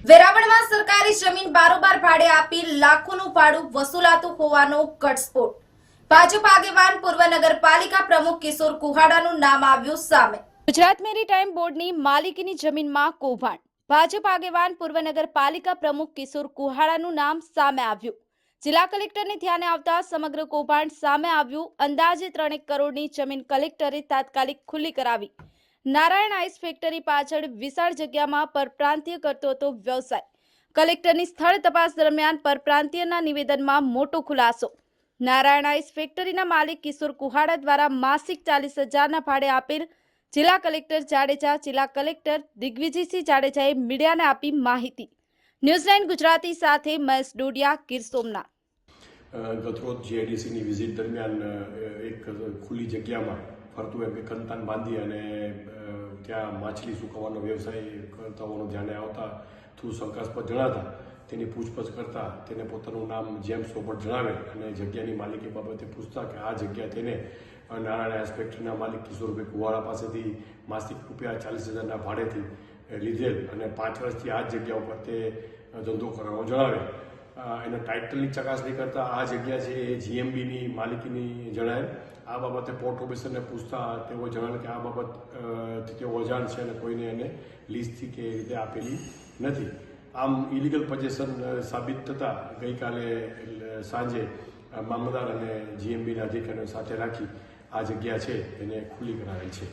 વેરાવળમાં સરકારી જમીન બારોબાર ભાડે આપી લાખોનું ભાડું વસૂલાતું હોવાનો ઘટસ્ફોટ। ભાજપ આગેવાન પૂર્વ નગરપાલિકા પ્રમુખ કિશોર કુહાડાનું નામ આવ્યું સામે। ગુજરાત મેરીટાઈમ બોર્ડની માલિકીની જમીનમાં કૌભાંડ। ભાજપ આગેવાન પૂર્વ નગરપાલિકા પ્રમુખ કિશોર કુહાડાનું નામ સામે આવ્યું। જિલ્લા કલેક્ટરને ધ્યાને આવતા સમગ્ર કૌભાંડ સામે આવ્યું। અંદાજે 3 કરોડની જમીન કલેક્ટરે તાત્કાલિક ખુલ્લી કરાવી। નારાયણ આઈસ ફેક્ટરી પાછળ વિશાળ જગ્યામાં પરપ્રાંતીય કરતો હતો વ્યવસાય। કલેક્ટરની સ્થળ તપાસ દરમિયાન પરપ્રાંતીયના નિવેદનમાં મોટો ખુલાસો। નારાયણ આઈસ ફેક્ટરીના માલિક કિશોર કુહાડા દ્વારા માસિક 40,000ના ભાડે આપેલ જિલ્લા કલેક્ટર જાડેજા જિલ્લા કલેક્ટર દિગ્વિજયસિંહ જાડેજાએ મીડિયાને આપી માહિતી। ન્યૂઝ9 ગુજરાતી સાથે મહેશ ડોડિયા, ગીર સોમનાથ। ગતરોજ જીઆઈડીસીની વિઝિટ દરમિયાન એક ખુલ્લી જગ્યામાં ફરતું એક કંતાન બાંધી અને ત્યાં માછલી સૂકવવાનો વ્યવસાય કરતા હોવાનું ધ્યાને આવતા થોડું શંકાસ્પદ જણાતા તેની પૂછપરછ કરતા તેને પોતાનું નામ જેમ્સ રોબર્ટ જણાવે અને જગ્યાની માલિકી બાબતે પૂછતા કે આ જગ્યા તેને નારાયણ આઈસ ફેક્ટરીના માલિક કિશોરભાઈ કુહાડા પાસેથી માસિક ₹40,000ના ભાડેથી લીધેલ અને 5 વર્ષથી આ જગ્યા ઉપર તે ધંધો કરવાનો જણાવે। એના ટાઇટલની ચકાસણી કરતાં આ જગ્યા છે એ જીએમબીની માલિકીની જણાય। આ બાબતે પોર્ટ ઓફિસરને પૂછતા તેઓ જણાવે કે આ બાબત તેઓ અજાણ છે અને કોઈને એને લીઝથી કે રીતે આપેલી નથી। આમ ઇલીગલ પોઝેશન સાબિત થતાં ગઈકાલે સાંજે મામલતદાર અને જીએમબીના અધિકારીઓ સાથે રાખી આ જગ્યા છે એને ખુલ્લી કરાવેલ છે।